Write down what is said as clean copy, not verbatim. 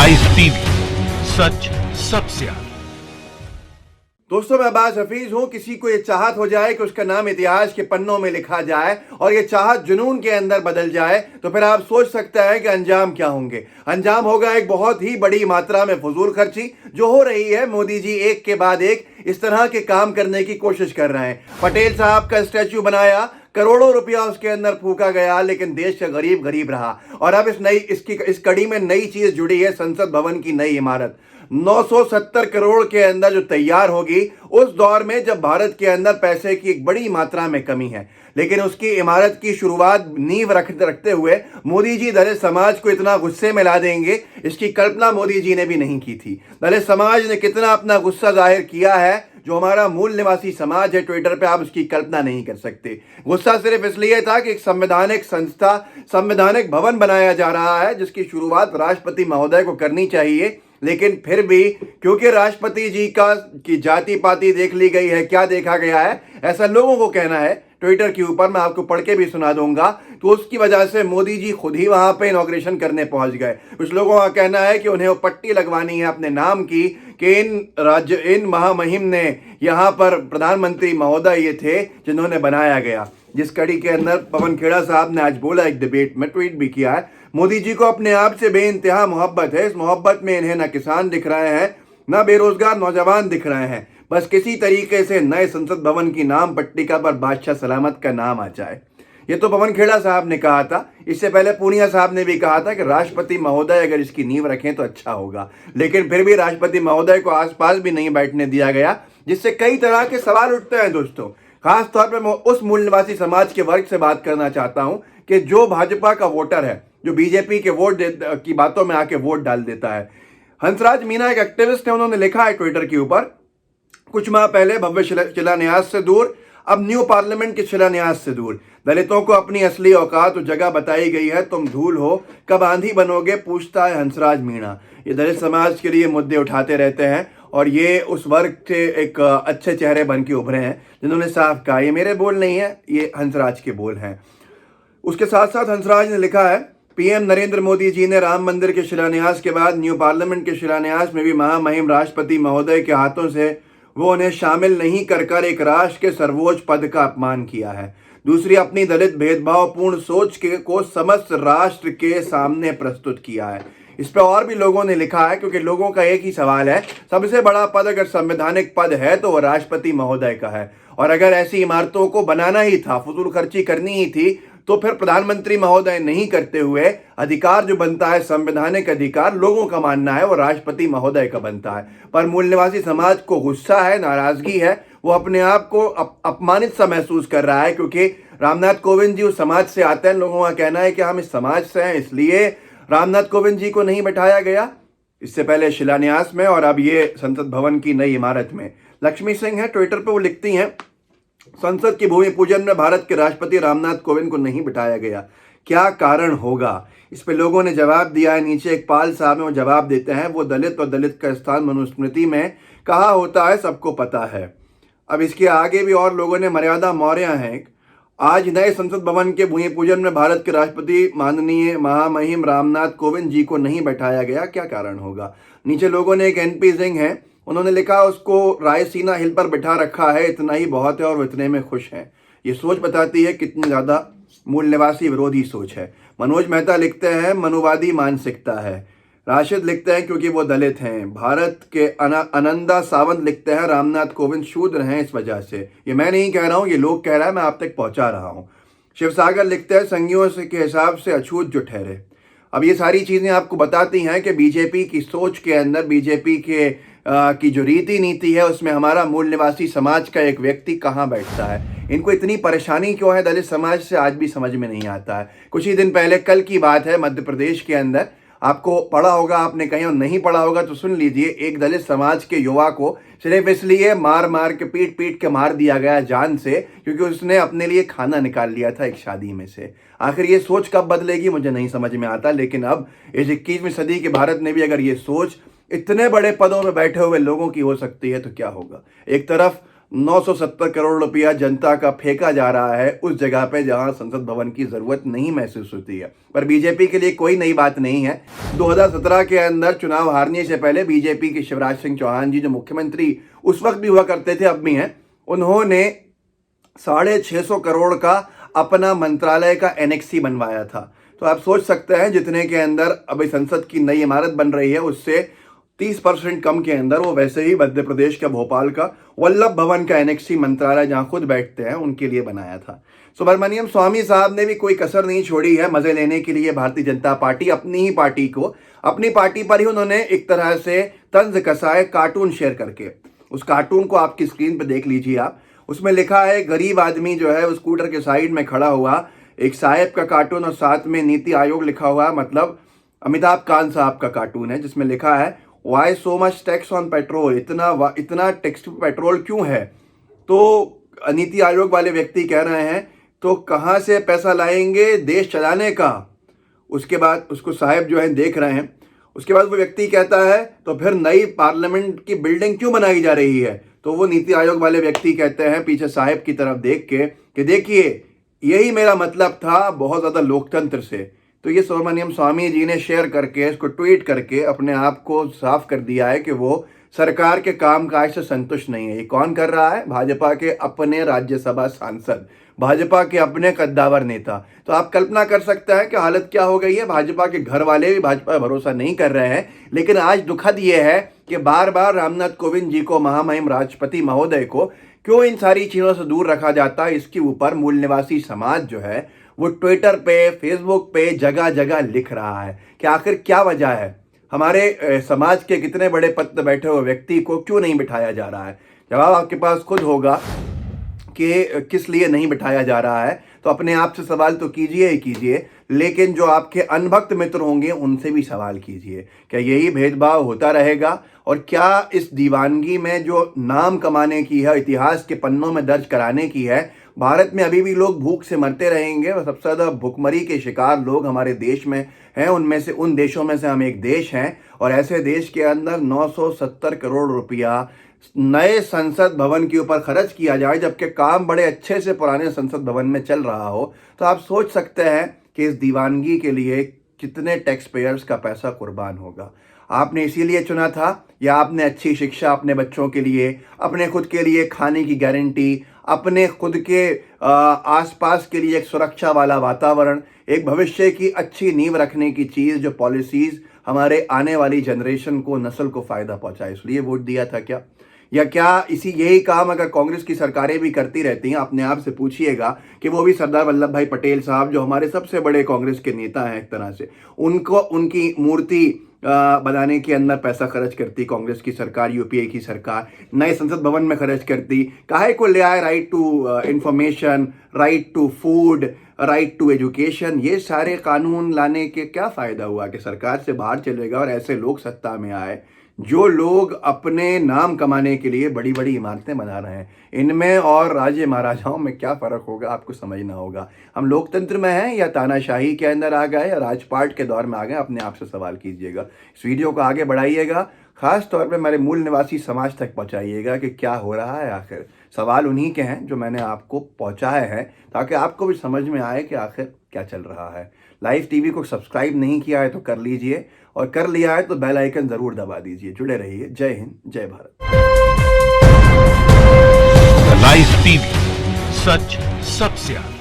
Live TV, सच सबसे आगे। दोस्तों, मैं अब्बास हफीज हूं। किसी को ये चाहत हो जाए कि उसका नाम इतिहास के पन्नों में लिखा जाए और ये चाहत जुनून के अंदर बदल जाए, तो फिर आप सोच सकते हैं कि अंजाम क्या होंगे। अंजाम होगा एक बहुत ही बड़ी मात्रा में फजूल खर्ची जो हो रही है। मोदी जी एक के बाद एक इस तरह के काम करने की कोशिश कर रहे हैं। पटेल साहब का स्टैच्यू बनाया, करोड़ों रुपया उसके अंदर फूका गया, लेकिन देश का गरीब गरीब रहा। और अब इस कड़ी में नई चीज जुड़ी है, संसद भवन की नई इमारत 970 करोड़ के अंदर जो तैयार होगी, उस दौर में जब भारत के अंदर पैसे की एक बड़ी मात्रा में कमी है। लेकिन उसकी इमारत की शुरुआत नींव रखते हुए मोदी जी दलित समाज को इतना गुस्से में ला देंगे, इसकी कल्पना मोदी जी ने भी नहीं की थी। दलित समाज ने कितना अपना गुस्सा जाहिर किया है, जो हमारा मूल निवासी समाज है, ट्विटर पे आप उसकी कल्पना नहीं कर सकते। गुस्सा सिर्फ इसलिए था कि एक संवैधानिक संस्था, संवैधानिक भवन बनाया जा रहा है, जिसकी शुरुआत राष्ट्रपति महोदय को करनी चाहिए। लेकिन फिर भी क्योंकि राष्ट्रपति जी की जाति पाति देख ली गई है, क्या देखा गया है, ऐसा लोगों को कहना है ट्विटर के ऊपर। मैं आपको पढ़ के भी सुना दूंगा। तो उसकी वजह से मोदी जी खुद ही वहां पे इनॉग्रेशन करने पहुंच गए। कुछ लोगों का कहना है कि उन्हें वो पट्टी लगवानी है अपने नाम की कि इन महामहिम ने यहाँ पर प्रधानमंत्री महोदय ये थे जिन्होंने बनाया गया। जिस कड़ी के अंदर पवन खेड़ा साहब ने आज बोला, एक डिबेट में ट्वीट भी किया है, मोदी जी को अपने आप से बेइंतहा मोहब्बत है। इस मोहब्बत में इन्हें न किसान दिख रहे हैं, न बेरोजगार नौजवान दिख रहे हैं। बस किसी तरीके से नए संसद भवन की नाम पट्टिका पर बादशाह सलामत का नाम आ जाए। ये तो पवन खेड़ा साहब ने कहा था। इससे पहले पूनिया साहब ने भी कहा था कि राष्ट्रपति महोदय अगर इसकी नींव रखें तो अच्छा होगा। लेकिन फिर भी राष्ट्रपति महोदय को आसपास भी नहीं बैठने दिया गया, जिससे कई तरह के सवाल उठते हैं। दोस्तों, खास तौर पर मैं उस मूल निवासी समाज के वर्ग से बात करना चाहता हूं कि जो भाजपा का वोटर है, जो बीजेपी के वोट की बातों में आके वोट डाल देता है। हंसराज मीणा एक एक्टिविस्ट है, उन्होंने लिखा है ट्विटर के ऊपर, कुछ माह पहले भव्य शिलान्यास से दूर, अब न्यू पार्लियामेंट के शिलान्यास से दूर। दलितों को अपनी असली औकात और जगह बताई गई है, तुम धूल हो कब आंधी बनोगे, पूछता है हंसराज मीणा। ये दलित समाज के लिए मुद्दे उठाते रहते हैं और ये उस वर्ग से एक अच्छे चेहरे बन के उभरे हैं जिन्होंने साफ कहा ये मेरे बोल नहीं है, ये हंसराज के बोल हैं। उसके साथ साथ हंसराज ने लिखा है, पीएम नरेंद्र मोदी जी ने राम मंदिर के शिलान्यास के बाद न्यू पार्लियामेंट के शिलान्यास में भी महामहिम राष्ट्रपति महोदय के हाथों से वो उन्हें शामिल नहीं कर एक राष्ट्र के सर्वोच्च पद का अपमान किया है। दूसरी, अपनी दलित भेदभावपूर्ण सोच को समस्त राष्ट्र के सामने प्रस्तुत किया है। इस पर और भी लोगों ने लिखा है, क्योंकि लोगों का एक ही सवाल है, सबसे बड़ा पद अगर संवैधानिक पद है तो वो राष्ट्रपति महोदय का है। और अगर ऐसी इमारतों को बनाना ही था, फजूल खर्ची करनी ही थी, तो फिर प्रधानमंत्री महोदय नहीं करते हुए अधिकार जो बनता है, संवैधानिक अधिकार, लोगों का मानना है वो राष्ट्रपति महोदय का बनता है। पर मूल निवासी समाज को गुस्सा है, नाराजगी है, वो अपने आप को अपमानित सा महसूस कर रहा है, क्योंकि रामनाथ कोविंद जी उस समाज से आते हैं। लोगों का कहना है कि हम इस समाज से हैं, इसलिए रामनाथ कोविंद जी को नहीं बैठाया गया। इससे पहले शिलान्यास में और अब ये संसद भवन की नई इमारत में। लक्ष्मी सिंह है ट्विटर पर, वो लिखती हैं, संसद की भूमि पूजन में भारत के राष्ट्रपति रामनाथ कोविंद को नहीं बिठाया गया, क्या कारण होगा? इस पे लोगों ने जवाब दिया है। नीचे एक पाल साहब है, वो जवाब देते हैं, वो दलित और दलित का स्थान मनुस्मृति में कहा होता है, सबको पता है। अब इसके आगे भी और लोगों ने, मर्यादा मौर्य हैं, आज नए संसद भवन के भूमि पूजन में भारत के राष्ट्रपति माननीय महामहिम रामनाथ कोविंद जी को नहीं बैठाया गया, क्या कारण होगा? नीचे लोगों ने, एक एनपी सिंह है, उन्होंने लिखा, उसको रायसीना हिल पर बिठा रखा है, इतना ही बहुत है और वो इतने में खुश हैं। ये सोच बताती है कितनी ज़्यादा मूल निवासी विरोधी सोच है। मनोज मेहता लिखते हैं, मनुवादी मानसिकता है। राशिद लिखते हैं, क्योंकि वो दलित हैं। भारत के अनंदा सावंत लिखते हैं, रामनाथ कोविंद शूद्र हैं इस वजह से। ये मैं नहीं कह रहा हूँ, ये लोग कह रहा है, मैं आप तक पहुँचा रहा हूँ। शिवसागर लिखते हैं, संघियों के हिसाब से अछूत जो ठहरे। अब ये सारी चीज़ें आपको बताती हैं कि बीजेपी की सोच के अंदर, बीजेपी की जो रीति नीति है, उसमें हमारा मूल निवासी समाज का एक व्यक्ति कहाँ बैठता है। इनको इतनी परेशानी क्यों है दलित समाज से, आज भी समझ में नहीं आता है। कुछ ही दिन पहले, कल की बात है, मध्य प्रदेश के अंदर, आपको पढ़ा होगा, आपने कहीं और नहीं पढ़ा होगा तो सुन लीजिए, एक दलित समाज के युवा को सिर्फ इसलिए मार के पीट के मार दिया गया जान से, क्योंकि उसने अपने लिए खाना निकाल लिया था एक शादी में से। आखिर ये सोच कब बदलेगी मुझे नहीं समझ में आता। लेकिन अब इस 21वीं सदी के भारत में भी अगर ये सोच इतने बड़े पदों में बैठे हुए लोगों की हो सकती है तो क्या होगा। एक तरफ 970 करोड़ रुपया जनता का फेंका जा रहा है उस जगह पे जहां संसद भवन की जरूरत नहीं महसूस होती है। पर बीजेपी के लिए कोई नई बात नहीं है। 2017 के अंदर चुनाव हारने से पहले बीजेपी के शिवराज सिंह चौहान जी, जो मुख्यमंत्री उस वक्त भी हुआ करते थे, अब भी हैं, उन्होंने 650 करोड़ का अपना मंत्रालय का एनेक्सी बनवाया था। तो आप सोच सकते हैं जितने के अंदर अभी संसद की नई इमारत बन रही है उससे 30% कम के अंदर वो वैसे ही मध्य प्रदेश का भोपाल का वल्लभ भवन का एनेक्सी मंत्रालय जहां खुद बैठते हैं उनके लिए बनाया था। सुब्रमण्यम स्वामी साहब ने भी कोई कसर नहीं छोड़ी है मजे लेने के लिए। भारतीय जनता पार्टी अपनी ही पार्टी को, अपनी पार्टी पर ही उन्होंने एक तरह से तंज कसा है कार्टून शेयर करके। उस कार्टून को आपकी स्क्रीन पर देख लीजिए आप। उसमें लिखा है गरीब आदमी जो है उस स्कूटर के साइड में खड़ा हुआ, एक साहब का कार्टून और साथ में नीति आयोग लिखा हुआ, मतलब अमिताभ कांत साहब का कार्टून है, जिसमें लिखा है why so much tax on petrol, इतना टैक्स पेट्रोल क्यों है। तो नीति आयोग वाले व्यक्ति कह रहे हैं तो कहाँ से पैसा लाएंगे देश चलाने का। उसके बाद उसको साहब जो है देख रहे हैं। उसके बाद वो व्यक्ति कहता है तो फिर नई पार्लियामेंट की बिल्डिंग क्यों बनाई जा रही है। तो वो नीति आयोग वाले व्यक्ति कहते हैं पीछे साहब की तरफ देख के कि देखिए यही मेरा मतलब था बहुत ज़्यादा लोकतंत्र से। तो ये सुब्रमण्यम स्वामी जी ने शेयर करके, इसको ट्वीट करके अपने आप को साफ कर दिया है कि वो सरकार के कामकाज से संतुष्ट नहीं है। ये कौन कर रहा है? भाजपा के अपने राज्यसभा सांसद, भाजपा के अपने कद्दावर नेता। तो आप कल्पना कर सकते हैं कि हालत क्या हो गई है। भाजपा के घर वाले भी भाजपा पर भरोसा नहीं कर रहे हैं। लेकिन आज दुखद ये है कि बार बार रामनाथ कोविंद जी को, महामहिम राष्ट्रपति महोदय को क्यों इन सारी चीज़ों से दूर रखा जाता है। इसके ऊपर मूल निवासी समाज जो है वो ट्विटर पे, फेसबुक पे जगह जगह लिख रहा है कि आखिर क्या वजह है, हमारे समाज के कितने बड़े पद पर बैठे हुए व्यक्ति को क्यों नहीं बिठाया जा रहा है। जवाब आपके पास खुद होगा कि किस लिए नहीं बिठाया जा रहा है। तो अपने आप से सवाल तो कीजिए ही कीजिए, लेकिन जो आपके अनभक्त मित्र होंगे उनसे भी सवाल कीजिए, क्या यही भेदभाव होता रहेगा। और क्या इस दीवानगी में जो नाम कमाने की है, इतिहास के पन्नों में दर्ज कराने की है, भारत में अभी भी लोग भूख से मरते रहेंगे। और सबसे ज़्यादा भुखमरी के शिकार लोग हमारे देश में हैं। उनमें से, उन देशों में से हम एक देश हैं। और ऐसे देश के अंदर 970 करोड़ रुपया नए संसद भवन के ऊपर खर्च किया जाए, जबकि काम बड़े अच्छे से पुराने संसद भवन में चल रहा हो। तो आप सोच सकते हैं कि इस दीवानगी के लिए कितने टैक्स पेयर्स का पैसा कुर्बान होगा। आपने इसीलिए चुना था, या आपने अच्छी शिक्षा अपने बच्चों के लिए, अपने खुद के लिए खाने की गारंटी, अपने खुद के आसपास के लिए एक सुरक्षा वाला वातावरण, एक भविष्य की अच्छी नींव रखने की चीज़, जो पॉलिसीज़ हमारे आने वाली जनरेशन को, नस्ल को फ़ायदा पहुंचाए, इसलिए वोट दिया था क्या? या क्या यही काम अगर कांग्रेस की सरकारें भी करती रहती हैं, अपने आप से पूछिएगा कि वो भी सरदार वल्लभ भाई पटेल साहब, जो हमारे सबसे बड़े कांग्रेस के नेता हैं एक तरह से, उनकी मूर्ति बनाने के अंदर पैसा खर्च करती कांग्रेस की सरकार, यूपीए की सरकार, नए संसद भवन में खर्च करती। काहे को ले आए right to information, right to food, right to education, ये सारे कानून लाने के क्या फ़ायदा हुआ कि सरकार से बाहर चलेगा और ऐसे लोग सत्ता में आए जो लोग अपने नाम कमाने के लिए बड़ी बड़ी इमारतें बना रहे हैं। इनमें और राजे महाराजाओं में क्या फ़र्क होगा आपको समझना होगा। हम लोकतंत्र में हैं या तानाशाही के अंदर आ गए या राजपाट के दौर में आ गए, अपने आप से सवाल कीजिएगा। इस वीडियो को आगे बढ़ाइएगा, ख़ास तौर पे हमारे मूल निवासी समाज तक पहुंचाइएगा कि क्या हो रहा है। आखिर सवाल उन्हीं के हैं जो मैंने आपको पहुंचाए हैं, ताकि आपको भी समझ में आए कि आखिर क्या चल रहा है। लाइव टीवी को सब्सक्राइब नहीं किया है तो कर लीजिए, और कर लिया है तो बेल आइकन ज़रूर दबा दीजिए। जुड़े रहिए। जय हिंद, जय भारत। लाइव टीवी, सच सबसे आगे।